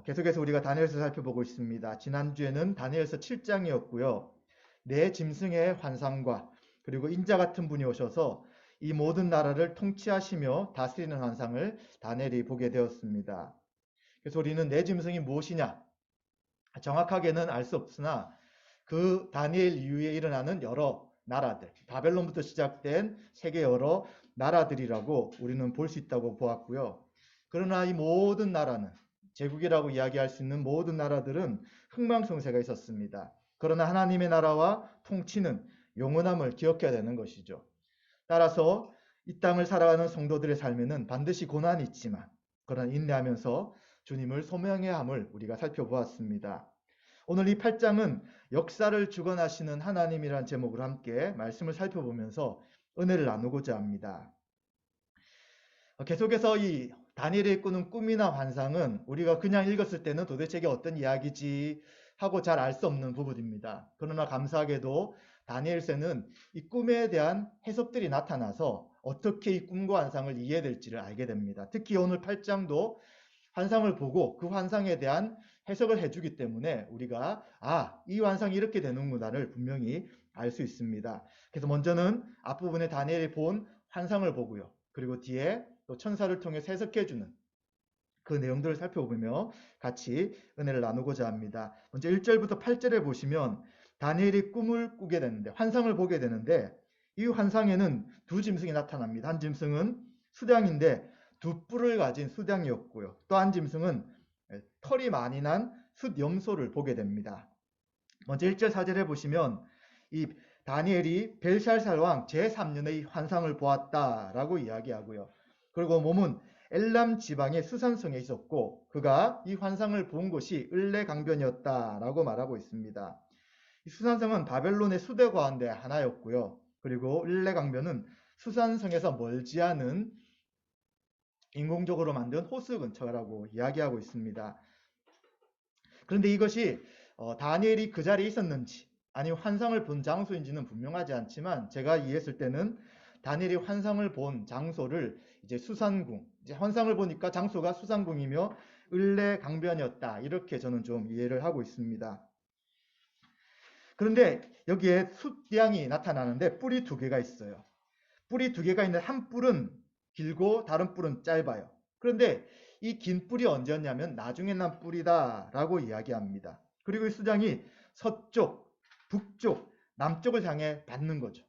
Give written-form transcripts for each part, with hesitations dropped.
계속해서 우리가 다니엘서 살펴보고 있습니다. 지난주에는 다니엘서 7장이었고요. 네 짐승의 환상과 그리고 인자 같은 분이 오셔서 이 모든 나라를 통치하시며 다스리는 환상을 다니엘이 보게 되었습니다. 그래서 우리는 네 짐승이 무엇이냐? 정확하게는 알 수 없으나 그 다니엘 이후에 일어나는 여러 나라들, 바벨론부터 시작된 세계 여러 나라들이라고 우리는 볼 수 있다고 보았고요. 그러나 이 모든 나라는 제국이라고 이야기할 수 있는 모든 나라들은 흥망성쇠가 있었습니다. 그러나 하나님의 나라와 통치는 영원함을 기억해야 되는 것이죠. 따라서 이 땅을 살아가는 성도들의 삶에는 반드시 고난이 있지만 그러나 인내하면서 주님을 소명해야 함을 우리가 살펴보았습니다. 오늘 이 8장은 역사를 주관하시는 하나님이란 제목으로 함께 말씀을 살펴보면서 은혜를 나누고자 합니다. 계속해서 이 다니엘이 꾸는 꿈이나 환상은 우리가 그냥 읽었을 때는 도대체 이게 어떤 이야기지 하고 잘 알 수 없는 부분입니다. 그러나 감사하게도 다니엘서는 이 꿈에 대한 해석들이 나타나서 어떻게 이 꿈과 환상을 이해될지를 알게 됩니다. 특히 오늘 8장도 환상을 보고 그 환상에 대한 해석을 해주기 때문에 우리가 이 환상이 이렇게 되는구나를 분명히 알 수 있습니다. 그래서 먼저는 앞부분에 다니엘이 본 환상을 보고요. 그리고 뒤에 또 천사를 통해 해석해주는 그 내용들을 살펴보며 같이 은혜를 나누고자 합니다. 먼저 1절부터 8절에 보시면 다니엘이 꿈을 꾸게 되는데 환상을 보게 되는데 이 환상에는 두 짐승이 나타납니다. 한 짐승은 수량인데 두 뿔을 가진 수량이었고요. 또 한 짐승은 털이 많이 난 숫염소를 보게 됩니다. 먼저 1절 4절에 보시면 이 다니엘이 벨샬살 왕 제3년의 환상을 보았다라고 이야기하고요. 그리고 몸은 엘람 지방의 수산성에 있었고 그가 이 환상을 본 곳이 을레강변이었다라고 말하고 있습니다. 이 수산성은 바벨론의 수대 가운데 하나였고요. 그리고 을레강변은 수산성에서 멀지 않은 인공적으로 만든 호수 근처라고 이야기하고 있습니다. 그런데 이것이 다니엘이 그 자리에 있었는지 아니면 환상을 본 장소인지는 분명하지 않지만 제가 이해했을 때는 다니엘이 환상을 본 장소를 이제 수산궁, 이제 환상을 보니까 장소가 수산궁이며 을레강변이었다 이렇게 저는 좀 이해를 하고 있습니다. 그런데 여기에 숫양이 나타나는데 뿔이 두 개가 있어요. 뿔이 두 개가 있는데 한 뿔은 길고 다른 뿔은 짧아요. 그런데 이 긴 뿔이 언제였냐면 나중에 난 뿔이다 라고 이야기합니다. 그리고 이 수장이 서쪽, 북쪽, 남쪽을 향해 받는 거죠.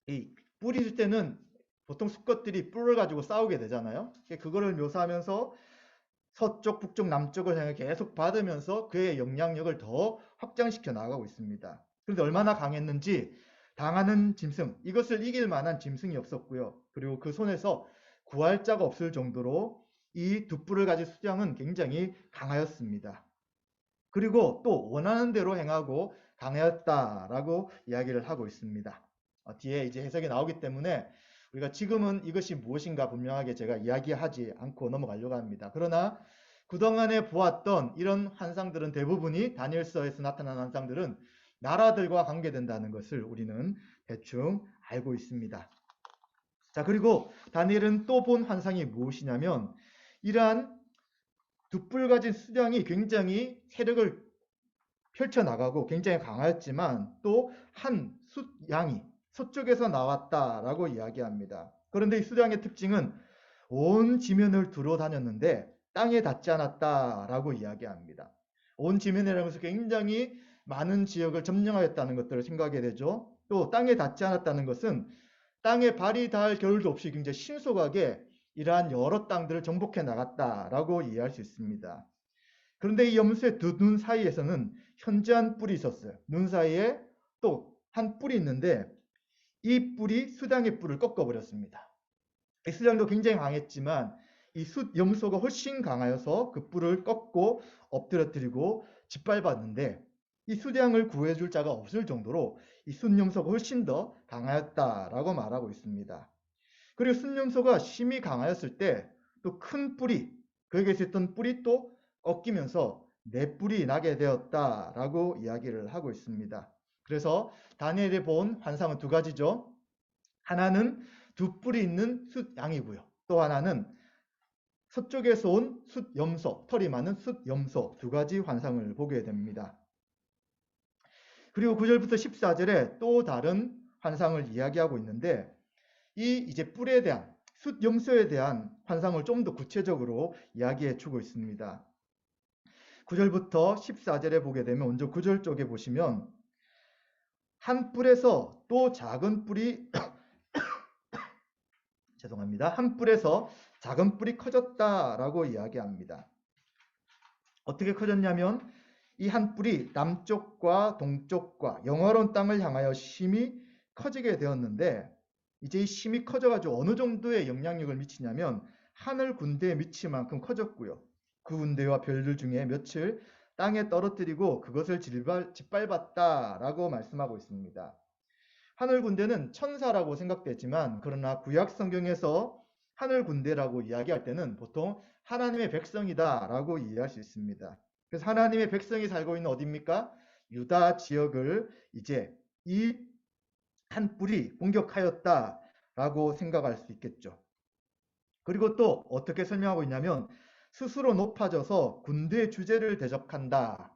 이 뿔이 있을 때는 보통 수컷들이 뿔을 가지고 싸우게 되잖아요. 그거를 묘사하면서 서쪽, 북쪽, 남쪽을 향해 계속 받으면서 그의 영향력을 더 확장시켜 나가고 있습니다. 그런데 얼마나 강했는지 당하는 짐승, 이것을 이길 만한 짐승이 없었고요. 그리고 그 손에서 구할 자가 없을 정도로 이 두 뿔을 가진 수장은 굉장히 강하였습니다. 그리고 또 원하는 대로 행하고 강하였다라고 이야기를 하고 있습니다. 뒤에 이제 해석이 나오기 때문에 우리가 지금은 이것이 무엇인가 분명하게 제가 이야기하지 않고 넘어가려고 합니다. 그러나 그동안에 보았던 이런 환상들은 대부분이 다니엘서에서 나타난 환상들은 나라들과 관계된다는 것을 우리는 대충 알고 있습니다. 자, 그리고 다니엘은 또 본 환상이 무엇이냐면 이러한 두 뿔 가진 수령이 굉장히 세력을 펼쳐나가고 굉장히 강하였지만 또 한 숫양이 서쪽에서 나왔다라고 이야기합니다. 그런데 이 수량의 특징은 온 지면을 두루 다녔는데 땅에 닿지 않았다라고 이야기합니다. 온 지면이라는 것은 굉장히 많은 지역을 점령하였다는 것들을 생각하게 되죠. 또 땅에 닿지 않았다는 것은 땅에 발이 닿을 겨를도 없이 굉장히 신속하게 이러한 여러 땅들을 정복해 나갔다라고 이해할 수 있습니다. 그런데 이 염소의 두 눈 사이에서는 현저한 뿔이 있었어요. 눈 사이에 또 한 뿔이 있는데 이 뿔이 수장의 뿔을 꺾어버렸습니다. 이 수장도 굉장히 강했지만 이 염소가 훨씬 강하여서 그 뿔을 꺾고 엎드려뜨리고 짓밟았는데 이 수장을 구해줄 자가 없을 정도로 이 순염소가 훨씬 더 강하였다라고 말하고 있습니다. 그리고 순염소가 심히 강하였을 때 또 큰 뿔이 그에게 있었던 뿔이 또 꺾이면서 네 뿔이 나게 되었다라고 이야기를 하고 있습니다. 그래서 다니엘이 본 환상은 두 가지죠. 하나는 두 뿔이 있는 양이고요. 또 하나는 서쪽에서 온 숫염소, 털이 많은 숫염소 두 가지 환상을 보게 됩니다. 그리고 9절부터 14절에 또 다른 환상을 이야기하고 있는데 이제 뿔에 대한 숫염소에 대한 환상을 좀 더 구체적으로 이야기해 주고 있습니다. 9절부터 14절에 보게 되면 먼저 9절 쪽에 보시면 한 뿔에서 또 작은 뿔이 죄송합니다. 한 뿔에서 작은 뿔이 커졌다라고 이야기합니다. 어떻게 커졌냐면 이 한 뿔이 남쪽과 동쪽과 영화로운 땅을 향하여 심히 커지게 되었는데 이제 이 심이 커져가지고 어느 정도의 영향력을 미치냐면 하늘 군대에 미칠 만큼 커졌고요. 그 군대와 별들 중에 몇을 땅에 떨어뜨리고 그것을 짓밟았다라고 말씀하고 있습니다. 하늘 군대는 천사라고 생각되지만 그러나 구약 성경에서 하늘 군대라고 이야기할 때는 보통 하나님의 백성이다라고 이해할 수 있습니다. 그래서 하나님의 백성이 살고 있는 어디입니까? 유다 지역을 이제 이 한 뿔이 공격하였다라고 생각할 수 있겠죠. 그리고 또 어떻게 설명하고 있냐면 스스로 높아져서 군대의 주제를 대적한다.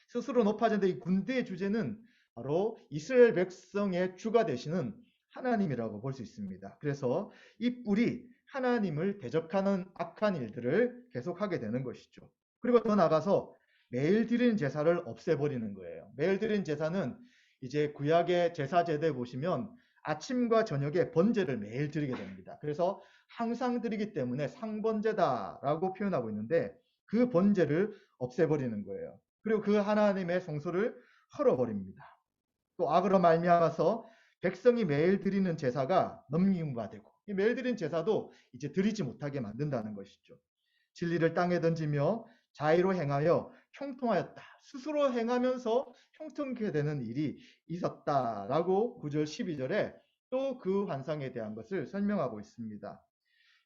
스스로 높아졌는데 이 군대의 주제는 바로 이스라엘 백성의 주가 되시는 하나님이라고 볼 수 있습니다. 그래서 이 뿔이 하나님을 대적하는 악한 일들을 계속하게 되는 것이죠. 그리고 더 나아가서 매일 드리는 제사를 없애버리는 거예요. 매일 드리는 제사는 이제 구약의 제사 제도에 보시면 아침과 저녁에 번제를 매일 드리게 됩니다. 그래서 항상 드리기 때문에 상번제다라고 표현하고 있는데 그 번제를 없애버리는 거예요. 그리고 그 하나님의 성소를 헐어버립니다. 또 악으로 말미암아서 백성이 매일 드리는 제사가 넘김바 되고 이 매일 드리는 제사도 이제 드리지 못하게 만든다는 것이죠. 진리를 땅에 던지며 자의로 행하여 형통하였다. 스스로 행하면서 형통케 되는 일이 있었다라고 9절 12절에 또 그 환상에 대한 것을 설명하고 있습니다.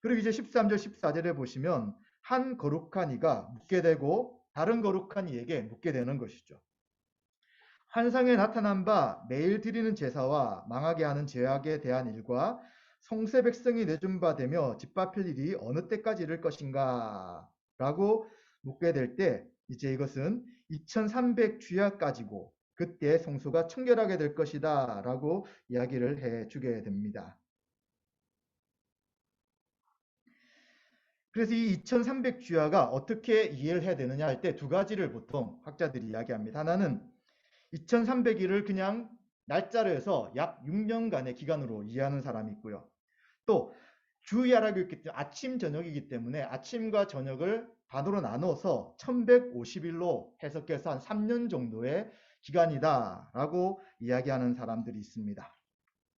그리고 이제 13절 14절에 보시면 한 거룩한 이가 묻게 되고 다른 거룩한 이에게 묻게 되는 것이죠. 환상에 나타난 바 매일 드리는 제사와 망하게 하는 죄악에 대한 일과 성세 백성이 내준 바 되며 짓밟힐 일이 어느 때까지 이를 것인가 라고 묻게 될 때 이제 이것은 2300 주야까지고 그때 성소가 청결하게 될 것이다 라고 이야기를 해주게 됩니다. 그래서 이 2300 주야가 어떻게 이해를 해야 되느냐 할 때 두 가지를 보통 학자들이 이야기합니다. 하나는 2300일을 그냥 날짜로 해서 약 6년간의 기간으로 이해하는 사람이 있고요. 또 주야라고 했기 때문에 아침 저녁이기 때문에 아침과 저녁을 반으로 나눠서 1150일로 해석해서 한 3년 정도의 기간이다라고 이야기하는 사람들이 있습니다.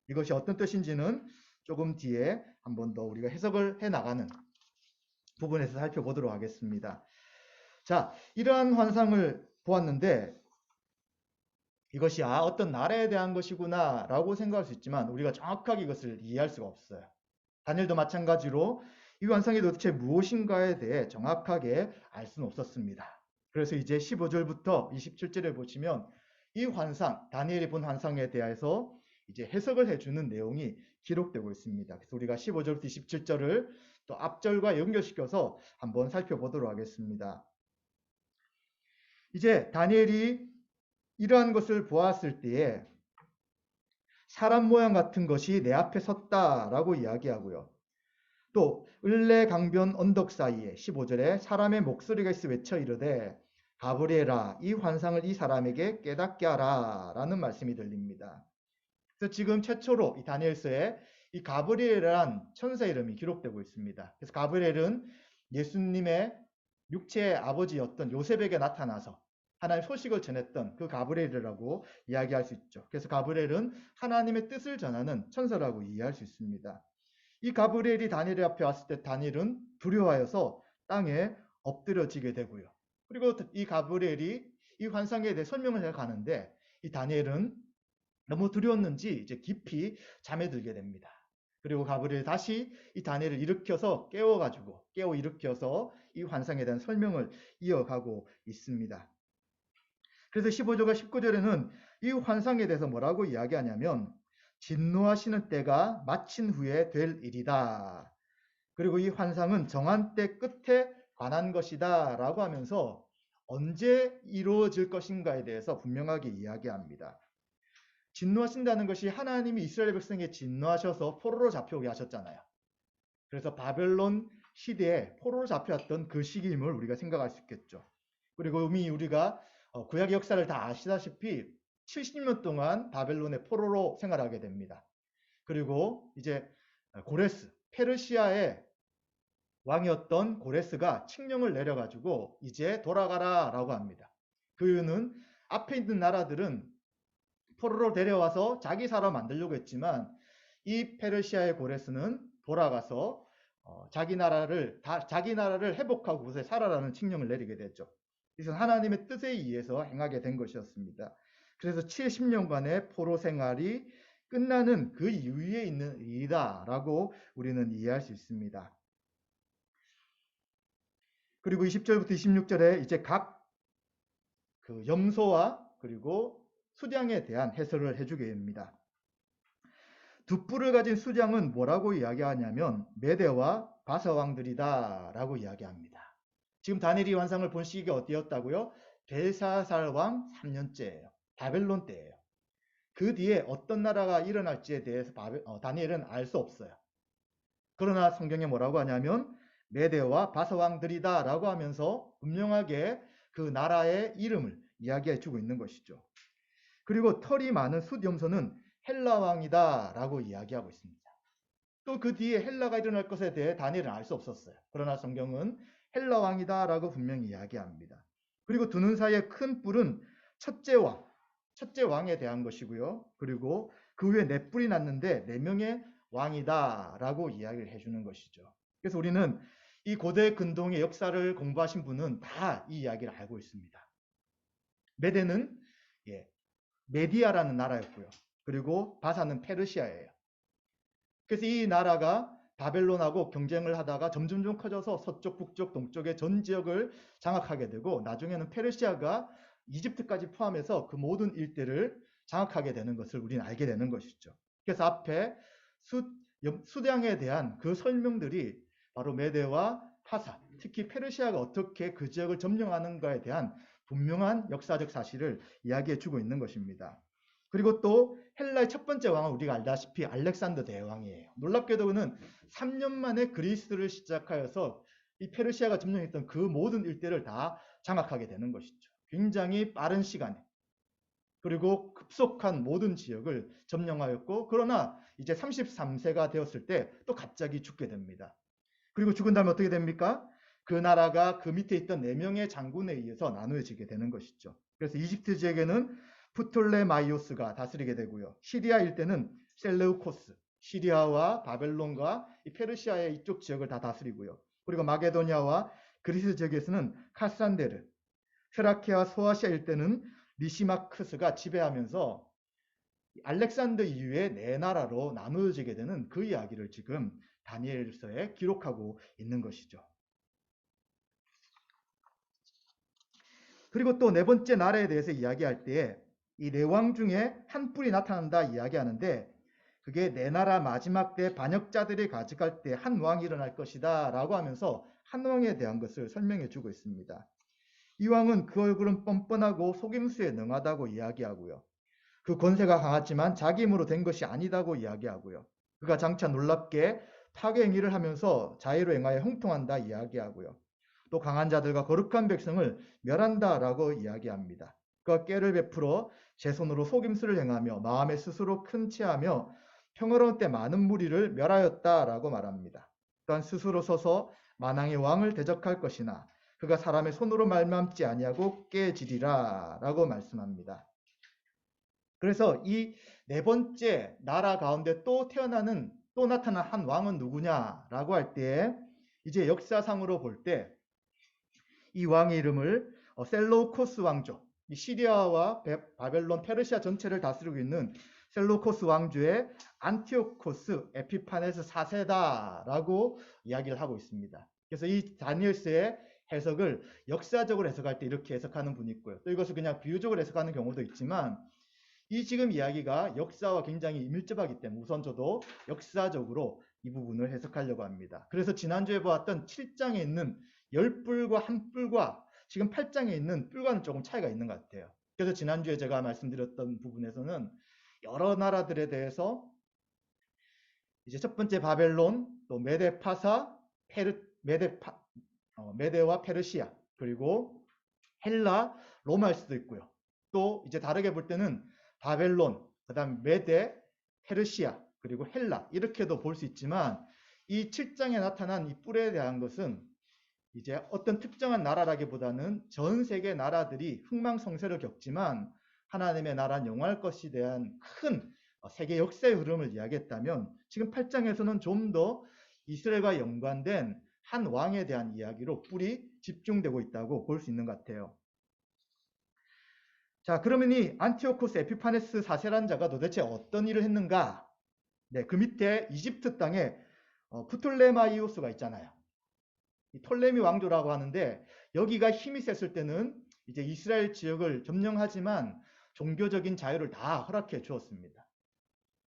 이것이 어떤 뜻인지는 조금 뒤에 한 번 더 우리가 해석을 해나가는 부분에서 살펴보도록 하겠습니다. 자, 이러한 환상을 보았는데 이것이 어떤 나라에 대한 것이구나 라고 생각할 수 있지만 우리가 정확하게 이것을 이해할 수가 없어요. 다니엘도 마찬가지로 이 환상이 도대체 무엇인가에 대해 정확하게 알 수는 없었습니다. 그래서 이제 15절부터 27절에 보시면 이 환상, 다니엘이 본 환상에 대해서 이제 해석을 해주는 내용이 기록되고 있습니다. 그래서 우리가 15절부터 27절을 또 앞절과 연결시켜서 한번 살펴보도록 하겠습니다. 이제 다니엘이 이러한 것을 보았을 때에 사람 모양 같은 것이 내 앞에 섰다라고 이야기하고요. 또 을레 강변 언덕 사이에 15절에 사람의 목소리가 있어 외쳐 이르되 가브리엘아 이 환상을 이 사람에게 깨닫게 하라 라는 말씀이 들립니다. 그래서 지금 최초로 이 다니엘서에 이 가브리엘이란 천사 이름이 기록되고 있습니다. 그래서 가브리엘은 예수님의 육체의 아버지였던 요셉에게 나타나서 하나님의 소식을 전했던 그 가브리엘이라고 이야기할 수 있죠. 그래서 가브리엘은 하나님의 뜻을 전하는 천사라고 이해할 수 있습니다. 이 가브리엘이 다니엘 앞에 왔을 때 다니엘은 두려워하여서 땅에 엎드려지게 되고요. 그리고 이 가브리엘이 이 환상에 대해 설명을 해 가는데 이 다니엘은 너무 두려웠는지 이제 깊이 잠에 들게 됩니다. 그리고 가브리엘 다시 이 다니엘을 깨워 일으켜서 이 환상에 대한 설명을 이어가고 있습니다. 그래서 15절과 19절에는 이 환상에 대해서 뭐라고 이야기하냐면 진노하시는 때가 마친 후에 될 일이다. 그리고 이 환상은 정한 때 끝에 관한 것이다 라고 하면서 언제 이루어질 것인가에 대해서 분명하게 이야기합니다. 진노하신다는 것이 하나님이 이스라엘 백성에게 진노하셔서 포로로 잡혀오게 하셨잖아요. 그래서 바벨론 시대에 포로로 잡혀왔던 그 시기임을 우리가 생각할 수 있겠죠. 그리고 이미 우리가 구약의 역사를 다 아시다시피 70년 동안 바벨론의 포로로 생활하게 됩니다. 그리고 이제 고레스, 페르시아의 왕이었던 고레스가 칙령을 내려가지고 이제 돌아가라 라고 합니다. 그 이유는 앞에 있는 나라들은 포로로 데려와서 자기 사람 만들려고 했지만 이 페르시아의 고레스는 돌아가서 자기 나라를 회복하고 곳에 살아라는 칙령을 내리게 됐죠. 이것은 하나님의 뜻에 의해서 행하게 된 것이었습니다. 그래서 70년간의 포로 생활이 끝나는 그 이유에 있는 일이다라고 우리는 이해할 수 있습니다. 그리고 20절부터 26절에 이제 각 그 염소와 그리고 수장에 대한 해설을 해주게 됩니다. 두 뿔을 가진 수장은 뭐라고 이야기하냐면 메대와 바사 왕들이다 라고 이야기합니다. 지금 다니엘이 환상을 본 시기가 어디였다고요? 벨사살 왕 3년째예요. 바벨론 때예요. 그 뒤에 어떤 나라가 일어날지에 대해서 다니엘은 알 수 없어요. 그러나 성경에 뭐라고 하냐면 메대와 바사 왕들이다 라고 하면서 분명하게 그 나라의 이름을 이야기해 주고 있는 것이죠. 그리고 털이 많은 숫염소는 헬라 왕이다 라고 이야기하고 있습니다. 또 그 뒤에 헬라가 일어날 것에 대해 다니엘은 알 수 없었어요. 그러나 성경은 헬라 왕이다 라고 분명히 이야기합니다. 그리고 두 눈 사이에 큰 뿔은 첫째 왕에 대한 것이고요. 그리고 그 후에 네 뿔이 났는데 4명의 왕이다 라고 이야기를 해주는 것이죠. 그래서 우리는 이 고대 근동의 역사를 공부하신 분은 다 이 이야기를 알고 있습니다. 메대는 메디아라는 나라였고요. 그리고 바사는 페르시아예요. 그래서 이 나라가 바벨론하고 경쟁을 하다가 점점 커져서 서쪽, 북쪽, 동쪽의 전 지역을 장악하게 되고 나중에는 페르시아가 이집트까지 포함해서 그 모든 일대를 장악하게 되는 것을 우리는 알게 되는 것이죠. 그래서 앞에 수량에 대한 그 설명들이 바로 메대와 파사, 특히 페르시아가 어떻게 그 지역을 점령하는가에 대한 분명한 역사적 사실을 이야기해 주고 있는 것입니다. 그리고 또 헬라의 첫 번째 왕은 우리가 알다시피 알렉산더 대왕이에요. 놀랍게도 그는 3년 만에 그리스를 시작하여서 이 페르시아가 점령했던 그 모든 일대를 다 장악하게 되는 것이죠. 굉장히 빠른 시간에. 그리고 급속한 모든 지역을 점령하였고 그러나 이제 33세가 되었을 때 또 갑자기 죽게 됩니다. 그리고 죽은 다음에 어떻게 됩니까? 그 나라가 그 밑에 있던 4명의 장군에 의해서 나누어지게 되는 것이죠. 그래서 이집트 지역에는 프톨레마이오스가 다스리게 되고요. 시리아 일대는 셀레우코스, 시리아와 바벨론과 이 페르시아의 이쪽 지역을 다 다스리고요. 그리고 마게도니아와 그리스 지역에서는 카산데르, 트라키아 소아시아 일대는 리시마크스가 지배하면서 알렉산더 이후에 4나라로 나누어지게 되는 그 이야기를 지금 다니엘서에 기록하고 있는 것이죠. 그리고 또 4번째 나라에 대해서 이야기할 때 이 4왕 중에 한 뿔이 나타난다 이야기하는데 그게 4나라 마지막 때 반역자들이 가져갈 때 한 왕이 일어날 것이다 라고 하면서 한 왕에 대한 것을 설명해 주고 있습니다. 이 왕은 그 얼굴은 뻔뻔하고 속임수에 능하다고 이야기하고요. 그 권세가 강하지만 자기 힘으로 된 것이 아니다고 이야기하고요. 그가 장차 놀랍게 파괴 행위를 하면서 자의로 행하여 형통한다 이야기하고요. 또 강한 자들과 거룩한 백성을 멸한다라고 이야기합니다. 그가 꾀를 베풀어 제 손으로 속임수를 행하며 마음에 스스로 큰 체하며 평화로운 때 많은 무리를 멸하였다라고 말합니다. 또한 스스로 서서 만왕의 왕을 대적할 것이나 그가 사람의 손으로 말미암지 아니하고 깨지리라 라고 말씀합니다. 그래서 이 4번째 나라 가운데 또 나타난 한 왕은 누구냐라고 할 때 이제 역사상으로 볼 때 이 왕의 이름을 셀로코스 왕조, 이 시리아와 바벨론, 페르시아 전체를 다스리고 있는 셀로코스 왕조의 안티오코스 에피파네스 4세다라고 이야기를 하고 있습니다. 그래서 이 다니엘서의 해석을 역사적으로 해석할 때 이렇게 해석하는 분이 있고요. 또 이것을 그냥 비유적으로 해석하는 경우도 있지만 이 지금 이야기가 역사와 굉장히 밀접하기 때문에 우선 저도 역사적으로 이 부분을 해석하려고 합니다. 그래서 지난주에 보았던 7장에 있는 10뿔과 한 뿔과 지금 8장에 있는 뿔과는 조금 차이가 있는 것 같아요. 그래서 지난주에 제가 말씀드렸던 부분에서는 여러 나라들에 대해서 이제 첫 번째 바벨론, 또 메데파사, 메데와 페르시아, 그리고 헬라, 로마일 수도 있고요. 또 이제 다르게 볼 때는 바벨론, 그다음 메데, 페르시아, 그리고 헬라 이렇게도 볼 수 있지만 이 7장에 나타난 이 뿔에 대한 것은 이제 어떤 특정한 나라라기보다는 전 세계 나라들이 흥망성쇠를 겪지만 하나님의 나라는 영원할 것에 대한 큰 세계 역사의 흐름을 이야기했다면 지금 8장에서는 좀 더 이스라엘과 연관된 한 왕에 대한 이야기로 뿔이 집중되고 있다고 볼 수 있는 것 같아요. 자, 그러면 이 안티오코스 에피파네스 4세라는 자가 도대체 어떤 일을 했는가? 네, 그 밑에 이집트 땅에 프톨레마이오스가 있잖아요. 이 톨레미 왕조라고 하는데 여기가 힘이 셌을 때는 이제 이스라엘 지역을 점령하지만 종교적인 자유를 다 허락해 주었습니다.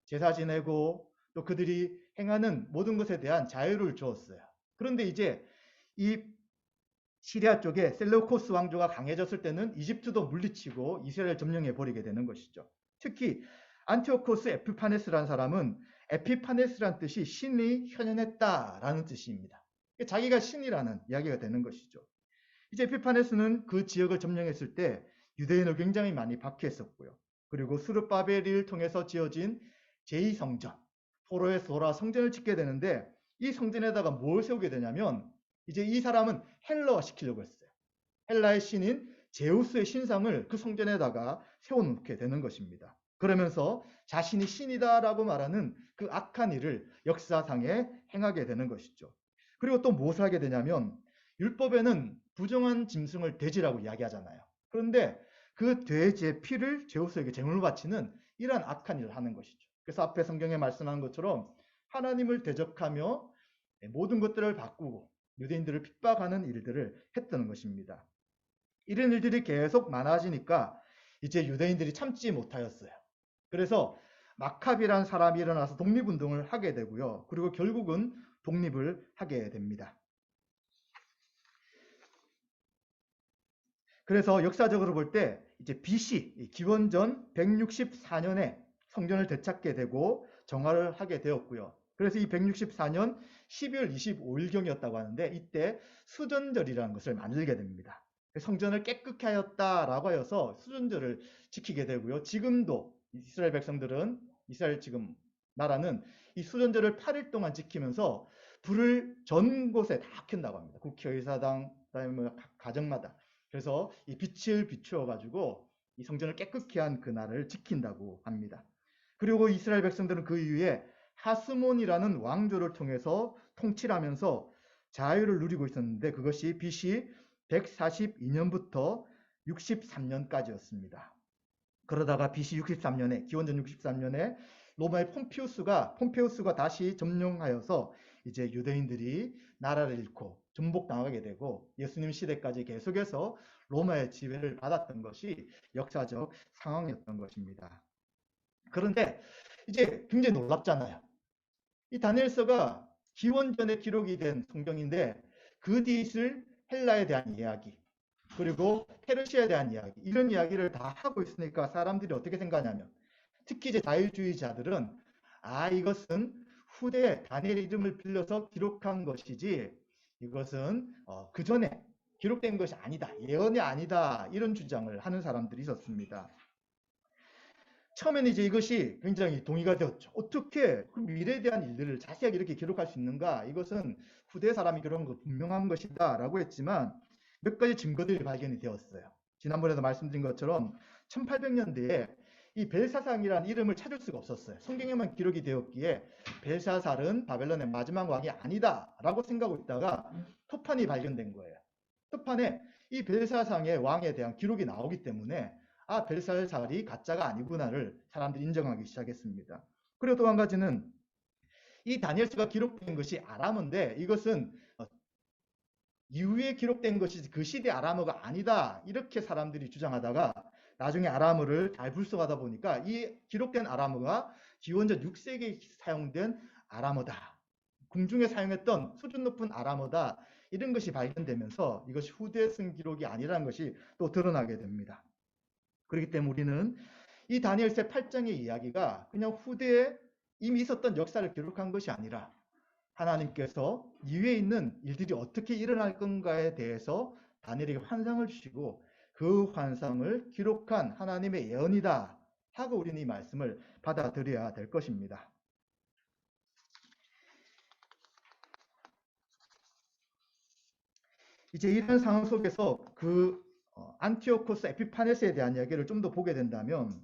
제사 지내고 또 그들이 행하는 모든 것에 대한 자유를 주었어요. 그런데 이제 이 시리아 쪽에 셀레우코스 왕조가 강해졌을 때는 이집트도 물리치고 이스라엘을 점령해 버리게 되는 것이죠. 특히 안티오코스 에피파네스라는 사람은 에피파네스란 뜻이 신이 현현했다라는 뜻입니다. 자기가 신이라는 이야기가 되는 것이죠. 이제 에피파네스는 그 지역을 점령했을 때 유대인을 굉장히 많이 박해했었고요. 그리고 수르바벨을 통해서 지어진 제2성전, 포로에서 돌아 성전을 짓게 되는데 이 성전에다가 뭘 세우게 되냐면 이제 이 사람은 헬라화 시키려고 했어요. 헬라의 신인 제우스의 신상을 그 성전에다가 세워놓게 되는 것입니다. 그러면서 자신이 신이다라고 말하는 그 악한 일을 역사상에 행하게 되는 것이죠. 그리고 또 무엇을 하게 되냐면 율법에는 부정한 짐승을 돼지라고 이야기하잖아요. 그런데 그 돼지의 피를 제우스에게 제물로 바치는 이러한 악한 일을 하는 것이죠. 그래서 앞에 성경에 말씀한 것처럼 하나님을 대적하며 모든 것들을 바꾸고 유대인들을 핍박하는 일들을 했던 것입니다. 이런 일들이 계속 많아지니까 이제 유대인들이 참지 못하였어요. 그래서 마카비라는 사람이 일어나서 독립운동을 하게 되고요. 그리고 결국은 독립을 하게 됩니다. 그래서 역사적으로 볼 때 이제 BC 기원전 164년에 성전을 되찾게 되고 정화를 하게 되었고요. 그래서 이 164년 12월 25일경이었다고 하는데 이때 수전절이라는 것을 만들게 됩니다. 성전을 깨끗게 하였다라고 하여서 수전절을 지키게 되고요. 지금도 이스라엘 백성들은 이스라엘 지금 나라는 이 수전절을 8일 동안 지키면서 불을 전 곳에 다 켠다고 합니다. 국회의사당, 그다음에 가정마다. 그래서 이 빛을 비추어 가지고 이 성전을 깨끗게 한 그날을 지킨다고 합니다. 그리고 이스라엘 백성들은 그 이후에 하스몬이라는 왕조를 통해서 통치하면서 자유를 누리고 있었는데 그것이 BC 142년부터 63년까지였습니다. 그러다가 BC 63년에 기원전 63년에 로마의 폼페우스가 다시 점령하여서 이제 유대인들이 나라를 잃고 전복당하게 되고 예수님 시대까지 계속해서 로마의 지배를 받았던 것이 역사적 상황이었던 것입니다. 그런데 이제 굉장히 놀랍잖아요. 이 다니엘서가 기원전에 기록이 된 성경인데 그 뒤에 있을 헬라에 대한 이야기 그리고 페르시아에 대한 이야기 이런 이야기를 다 하고 있으니까 사람들이 어떻게 생각하냐면 특히 이제 자유주의자들은 이것은 후대에 다니엘 이름을 빌려서 기록한 것이지 이것은 그 전에 기록된 것이 아니다. 예언이 아니다. 이런 주장을 하는 사람들이 있었습니다. 처음에는 이제 이것이 굉장히 동의가 되었죠. 어떻게 그 미래에 대한 일들을 자세하게 이렇게 기록할 수 있는가? 이것은 후대 사람이 그런 거 분명한 것이다 라고 했지만 몇 가지 증거들이 발견이 되었어요. 지난번에도 말씀드린 것처럼 1800년대에 이 벨사살이라는 이름을 찾을 수가 없었어요. 성경에만 기록이 되었기에 벨사살은 바벨론의 마지막 왕이 아니다 라고 생각하고 있다가 토판이 발견된 거예요. 토판에 이 벨사살의 왕에 대한 기록이 나오기 때문에 벨사살이 가짜가 아니구나를 사람들이 인정하기 시작했습니다. 그리고 또 한 가지는 이 다니엘서가 기록된 것이 아람어인데 이것은 이후에 기록된 것이 그 시대 아람어가 아니다 이렇게 사람들이 주장하다가 나중에 아람어를 잘 분석하다 보니까 이 기록된 아람어가 기원전 6세기에 사용된 아람어다 궁중에 사용했던 수준 높은 아람어다 이런 것이 발견되면서 이것이 후대에 쓴 기록이 아니라는 것이 또 드러나게 됩니다. 그렇기 때문에 우리는 이 다니엘서 8장의 이야기가 그냥 후대에 이미 있었던 역사를 기록한 것이 아니라 하나님께서 이후에 있는 일들이 어떻게 일어날 건가에 대해서 다니엘에게 환상을 주시고 그 환상을 기록한 하나님의 예언이다 하고 우리는 이 말씀을 받아들여야 될 것입니다. 이제 이런 상황 속에서 그 안티오코스 에피파네스에 대한 이야기를 좀 더 보게 된다면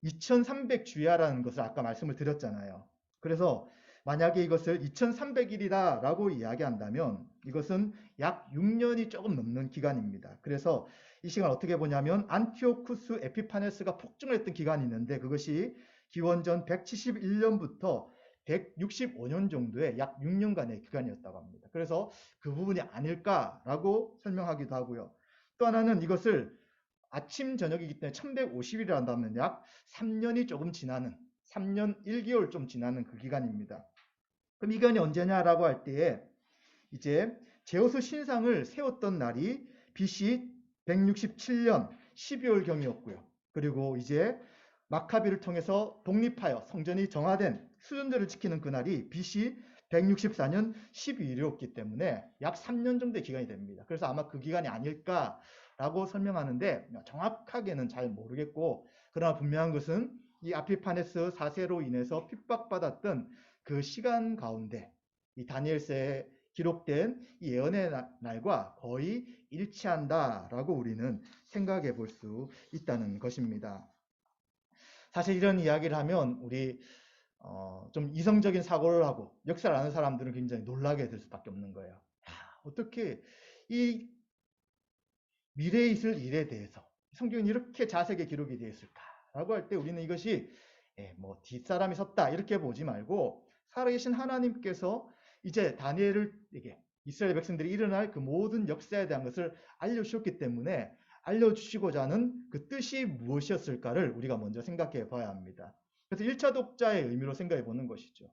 2300주야라는 것을 아까 말씀을 드렸잖아요. 그래서 만약에 이것을 2300일이다라고 이야기한다면 이것은 약 6년이 조금 넘는 기간입니다. 그래서 이 시간 어떻게 보냐면 안티오쿠스 에피파네스가 폭증을 했던 기간이 있는데 그것이 기원전 171년부터 165년 정도의 약 6년간의 기간이었다고 합니다. 그래서 그 부분이 아닐까라고 설명하기도 하고요. 또 하나는 이것을 아침 저녁이기 때문에 1150일이라 한다면 약 3년이 조금 지나는 3년 1개월 좀 지나는 그 기간입니다. 그럼 이 기간이 언제냐라고 할 때에 이제 제우스 신상을 세웠던 날이 BC 167년 12월경이었고요. 그리고 이제 마카비를 통해서 독립하여 성전이 정화된 수준들을 지키는 그날이 BC 164년 12일이었기 때문에 약 3년 정도의 기간이 됩니다. 그래서 아마 그 기간이 아닐까라고 설명하는데 정확하게는 잘 모르겠고 그러나 분명한 것은 이 아피파네스 4세로 인해서 핍박받았던 그 시간 가운데 이 다니엘서에 기록된 이 예언의 날과 거의 일치한다라고 우리는 생각해 볼 수 있다는 것입니다. 사실 이런 이야기를 하면 우리 좀 이성적인 사고를 하고 역사를 아는 사람들은 굉장히 놀라게 될 수밖에 없는 거예요. 어떻게 이 미래에 있을 일에 대해서 성경은 이렇게 자세하게 기록이 되어 있을까라고 할 때 우리는 이것이 뭐 뒷사람이 섰다 이렇게 보지 말고 살아계신 하나님께서 이제 다니엘에게 이스라엘 백성들이 일어날 그 모든 역사에 대한 것을 알려주셨기 때문에 알려주시고자 하는 그 뜻이 무엇이었을까를 우리가 먼저 생각해 봐야 합니다. 그래서 1차 독자의 의미로 생각해 보는 것이죠.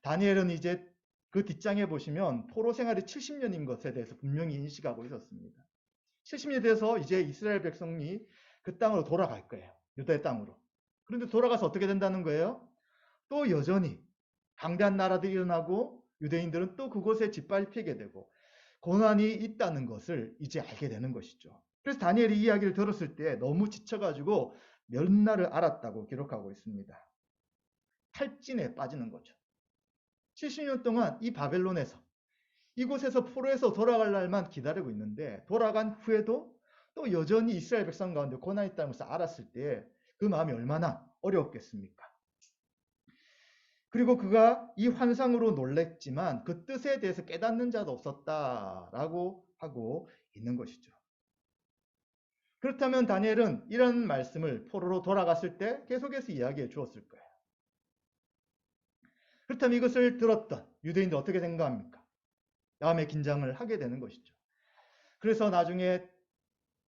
다니엘은 이제 그 뒷장에 보시면 포로 생활이 70년인 것에 대해서 분명히 인식하고 있었습니다. 70년이 돼서 이제 이스라엘 백성이 그 땅으로 돌아갈 거예요. 유다의 땅으로. 그런데 돌아가서 어떻게 된다는 거예요? 또 여전히 강대한 나라들이 일어나고 유대인들은 또 그곳에 짓밟히게 되고 고난이 있다는 것을 이제 알게 되는 것이죠. 그래서 다니엘이 이 이야기를 들었을 때 너무 지쳐가지고 몇 날을 앓았다고 기록하고 있습니다. 탈진에 빠지는 거죠. 70년 동안 이 바벨론에서 이곳에서 포로에서 돌아갈 날만 기다리고 있는데 돌아간 후에도 또 여전히 이스라엘 백성 가운데 고난이 있다는 것을 알았을 때 그 마음이 얼마나 어려웠겠습니까? 그리고 그가 이 환상으로 놀랬지만 그 뜻에 대해서 깨닫는 자도 없었다라고 하고 있는 것이죠. 그렇다면 다니엘은 이런 말씀을 포로로 돌아갔을 때 계속해서 이야기해 주었을 거예요. 그렇다면 이것을 들었던 유대인들 어떻게 생각합니까? 마음의 긴장을 하게 되는 것이죠. 그래서 나중에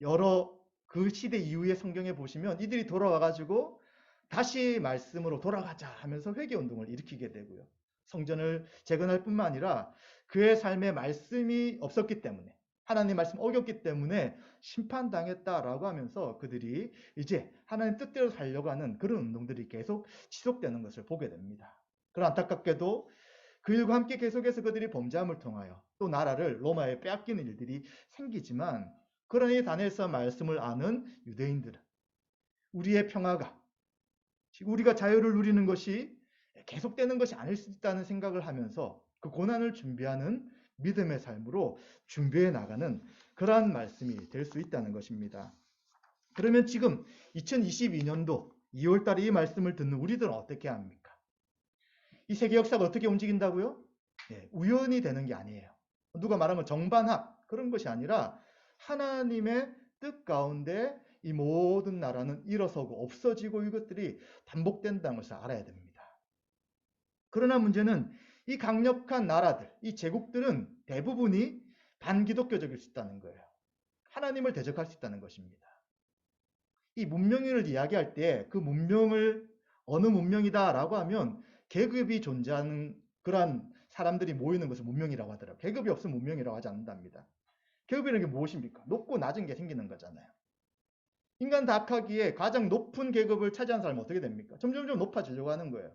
여러 그 시대 이후의 성경에 보시면 이들이 돌아와가지고 다시 말씀으로 돌아가자 하면서 회개운동을 일으키게 되고요. 성전을 재건할 뿐만 아니라 그의 삶에 말씀이 없었기 때문에 하나님 말씀 어겼기 때문에 심판당했다라고 하면서 그들이 이제 하나님 뜻대로 살려고 하는 그런 운동들이 계속 지속되는 것을 보게 됩니다. 그러나 안타깝게도 그 일과 함께 계속해서 그들이 범죄함을 통하여 또 나라를 로마에 빼앗기는 일들이 생기지만 그러니 다니엘서 말씀을 아는 유대인들은 우리의 평화가 우리가 자유를 누리는 것이 계속되는 것이 아닐 수 있다는 생각을 하면서 그 고난을 준비하는 믿음의 삶으로 준비해 나가는 그러한 말씀이 될 수 있다는 것입니다. 그러면 지금 2022년도 2월 달에 이 말씀을 듣는 우리들은 어떻게 합니까? 이 세계 역사가 어떻게 움직인다고요? 우연이 되는 게 아니에요. 누가 말한 건 정반합 그런 것이 아니라 하나님의 뜻 가운데 이 모든 나라는 일어서고 없어지고 이것들이 반복된다는 것을 알아야 됩니다. 그러나 문제는 이 강력한 나라들, 이 제국들은 대부분이 반기독교적일 수 있다는 거예요. 하나님을 대적할 수 있다는 것입니다. 이 문명을 이야기할 때 그 문명을 어느 문명이다라고 하면 계급이 존재하는 그러한 사람들이 모이는 것을 문명이라고 하더라고요. 계급이 없으면 문명이라고 하지 않는답니다. 계급이라는 게 무엇입니까? 높고 낮은 게 생기는 거잖아요. 인간 다하기에 가장 높은 계급을 차지한 사람은 어떻게 됩니까? 점점점 높아지려고 하는 거예요.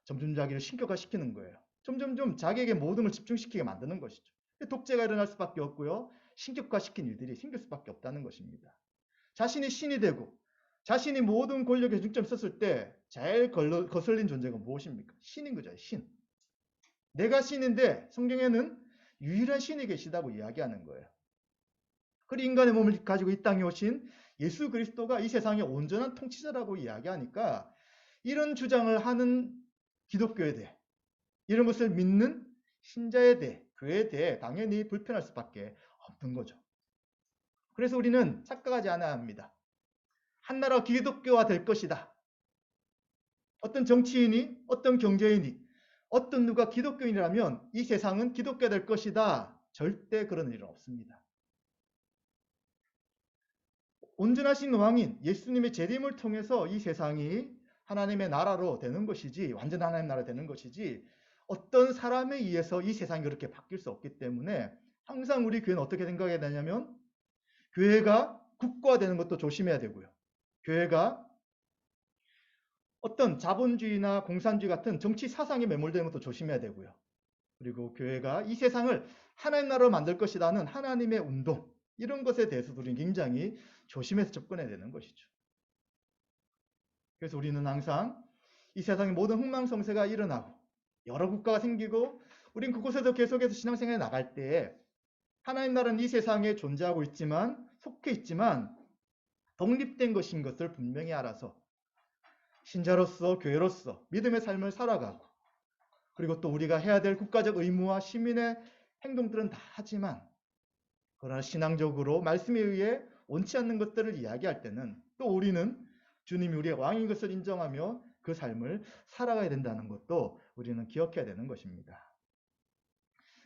점점 자기를 신격화시키는 거예요. 점점점 자기에게 모든 걸 집중시키게 만드는 것이죠. 독재가 일어날 수밖에 없고요. 신격화시킨 일들이 생길 수밖에 없다는 것입니다. 자신이 신이 되고 자신이 모든 권력에 중점이 있었을 때 제일 거슬린 존재가 무엇입니까? 신인 거죠. 신. 내가 신인데 성경에는 유일한 신이 계시다고 이야기하는 거예요. 그리고 인간의 몸을 가지고 이 땅에 오신 예수 그리스도가 이 세상의 온전한 통치자라고 이야기하니까 이런 주장을 하는 기독교에 대해 이런 것을 믿는 신자에 대해 교회에 대해 당연히 불편할 수밖에 없는 거죠. 그래서 우리는 착각하지 않아야 합니다. 한 나라가 기독교화 될 것이다. 어떤 정치인이 어떤 경제인이 어떤 누가 기독교인이라면 이 세상은 기독교 될 것이다. 절대 그런 일은 없습니다. 온전하신 왕인 예수님의 재림을 통해서 이 세상이 하나님의 나라로 되는 것이지 완전한 하나님의 나라 되는 것이지 어떤 사람에 의해서 이 세상이 그렇게 바뀔 수 없기 때문에 항상 우리 교회는 어떻게 생각해야 되냐면 교회가 국가화되는 것도 조심해야 되고요. 교회가 어떤 자본주의나 공산주의 같은 정치 사상에 매몰되는 것도 조심해야 되고요. 그리고 교회가 이 세상을 하나님 나라로 만들 것이라는 하나님의 운동 이런 것에 대해서도 우리는 굉장히 조심해서 접근해야 되는 것이죠. 그래서 우리는 항상 이 세상의 모든 흥망성쇠가 일어나고 여러 국가가 생기고 우린 그곳에서 계속해서 신앙생활에 나갈 때에 하나님 나라는 이 세상에 존재하고 있지만 속해 있지만 독립된 것인 것을 분명히 알아서 신자로서 교회로서 믿음의 삶을 살아가고 그리고 또 우리가 해야 될 국가적 의무와 시민의 행동들은 다 하지만 그러나 신앙적으로 말씀에 의해 원치 않는 것들을 이야기할 때는 또 우리는 주님이 우리의 왕인 것을 인정하며 그 삶을 살아가야 된다는 것도 우리는 기억해야 되는 것입니다.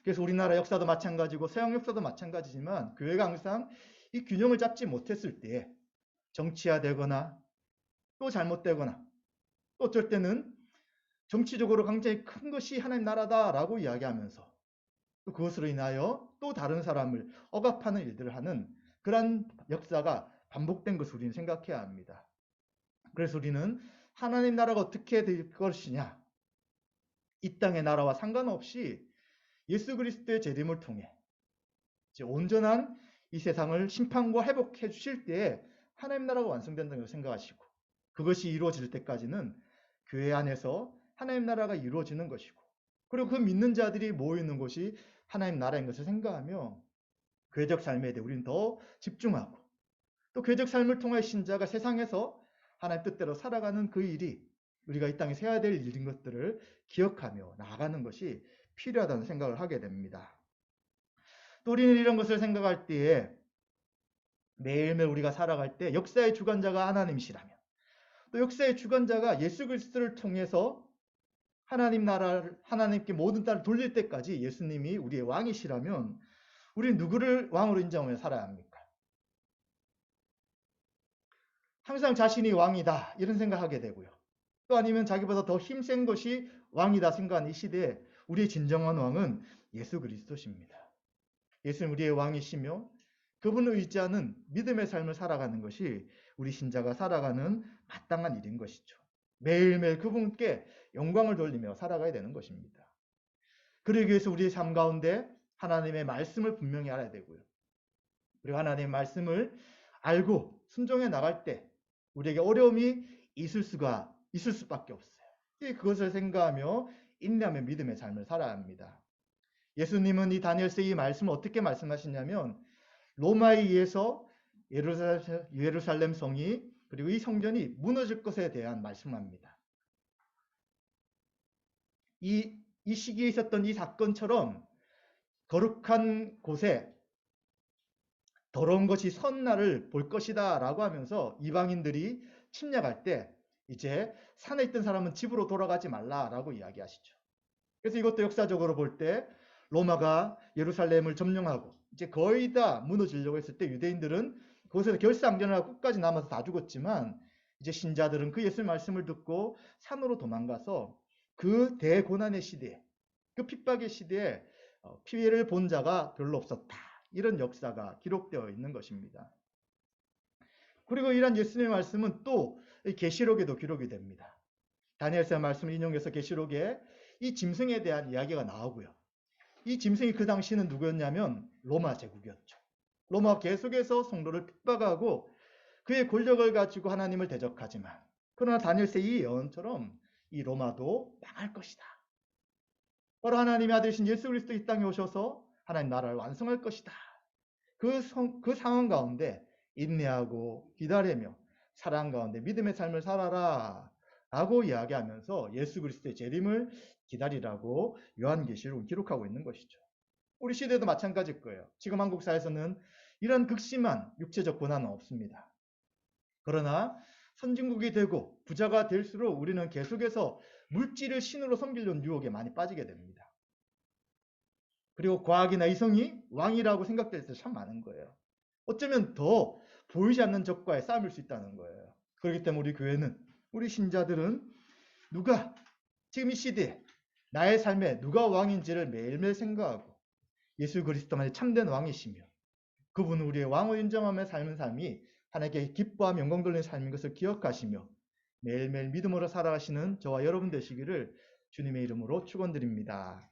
그래서 우리나라 역사도 마찬가지고 서양 역사도 마찬가지지만 교회가 항상 이 균형을 잡지 못했을 때 정치화되거나 또 잘못되거나 또 어쩔 때는 정치적으로 굉장히 큰 것이 하나님 나라다라고 이야기하면서 또 그것으로 인하여 또 다른 사람을 억압하는 일들을 하는 그러한 역사가 반복된 것을 우리는 생각해야 합니다. 그래서 우리는 하나님 나라가 어떻게 될 것이냐 이 땅의 나라와 상관없이 예수 그리스도의 재림을 통해 온전한 이 세상을 심판과 회복해 주실 때에 하나님 나라가 완성된다고 생각하시고 그것이 이루어질 때까지는 교회 안에서 하나님 나라가 이루어지는 것이고 그리고 그 믿는 자들이 모이는 곳이 하나님 나라인 것을 생각하며 교회적 삶에 대해 우리는 더 집중하고 또 교회적 삶을 통해 신자가 세상에서 하나님 뜻대로 살아가는 그 일이 우리가 이 땅에서 해야 될 일인 것들을 기억하며 나아가는 것이 필요하다는 생각을 하게 됩니다. 또 우리는 이런 것을 생각할 때에 매일매일 우리가 살아갈 때 역사의 주관자가 하나님이시라면 또 역사의 주관자가 예수 그리스도를 통해서 하나님 나라를 하나님께 모든 딸을 돌릴 때까지 예수님이 우리의 왕이시라면 우리는 누구를 왕으로 인정하며 살아야 합니까? 항상 자신이 왕이다 이런 생각하게 되고요. 또 아니면 자기보다 더 힘센 것이 왕이다 생각하는 이 시대에 우리의 진정한 왕은 예수 그리스도십니다. 예수는 우리의 왕이시며 그분을 의지하는 믿음의 삶을 살아가는 것이 우리 신자가 살아가는 마땅한 일인 것이죠. 매일매일 그분께 영광을 돌리며 살아가야 되는 것입니다. 그러기 위해서 우리의 삶 가운데 하나님의 말씀을 분명히 알아야 되고요. 그리고 하나님의 말씀을 알고 순종해 나갈 때 우리에게 어려움이 있을 수밖에 없어요. 그것을 생각하며 인내하며 믿음의 삶을 살아야 합니다. 예수님은 이 다니엘서 이 말씀을 어떻게 말씀하시냐면 로마에 의해서 예루살렘 성이 그리고 이 성전이 무너질 것에 대한 말씀을 합니다. 이 시기에 있었던 이 사건처럼 거룩한 곳에 더러운 것이 선 날을 볼 것이다 라고 하면서 이방인들이 침략할 때 이제 산에 있던 사람은 집으로 돌아가지 말라라고 이야기하시죠. 그래서 이것도 역사적으로 볼 때 로마가 예루살렘을 점령하고 이제 거의 다 무너지려고 했을 때 유대인들은 그곳에서 결사항전하고 끝까지 남아서 다 죽었지만 이제 신자들은 그 예수의 말씀을 듣고 산으로 도망가서 그 대고난의 시대에 그 핍박의 시대에 피해를 본 자가 별로 없었다. 이런 역사가 기록되어 있는 것입니다. 그리고 이런 예수님의 말씀은 또 계시록에도 기록이 됩니다. 다니엘서 말씀을 인용해서 계시록에 이 짐승에 대한 이야기가 나오고요. 이 짐승이 그 당시는 누구였냐면 로마 제국이었죠. 로마가 계속해서 성도를 핍박하고 그의 권력을 가지고 하나님을 대적하지만 그러나 다니엘서의 이 예언처럼 이 로마도 망할 것이다. 바로 하나님의 아들이신 예수 그리스도 이 땅에 오셔서 하나님 나라를 완성할 것이다. 그 상황 가운데 인내하고 기다리며 사랑 가운데 믿음의 삶을 살아라 라고 이야기하면서 예수 그리스도의 재림을 기다리라고 요한계시록은 기록하고 있는 것이죠. 우리 시대도 마찬가지일 거예요. 지금 한국 사회에서는 이런 극심한 육체적 고난은 없습니다. 그러나 선진국이 되고 부자가 될수록 우리는 계속해서 물질을 신으로 섬기려는 유혹에 많이 빠지게 됩니다. 그리고 과학이나 이성이 왕이라고 생각될 때 참 많은 거예요. 어쩌면 더 보이지 않는 적과의 싸움일 수 있다는 거예요. 그렇기 때문에 우리 교회는, 우리 신자들은 누가 지금 이 시대에 나의 삶에 누가 왕인지를 매일매일 생각하고 예수 그리스도만이 참된 왕이시며 그분은 우리의 왕을 인정하며 삶은 삶이 하나님께 기뻐하며 영광 돌리는 삶인 것을 기억하시며 매일매일 믿음으로 살아가시는 저와 여러분 되시기를 주님의 이름으로 축원드립니다.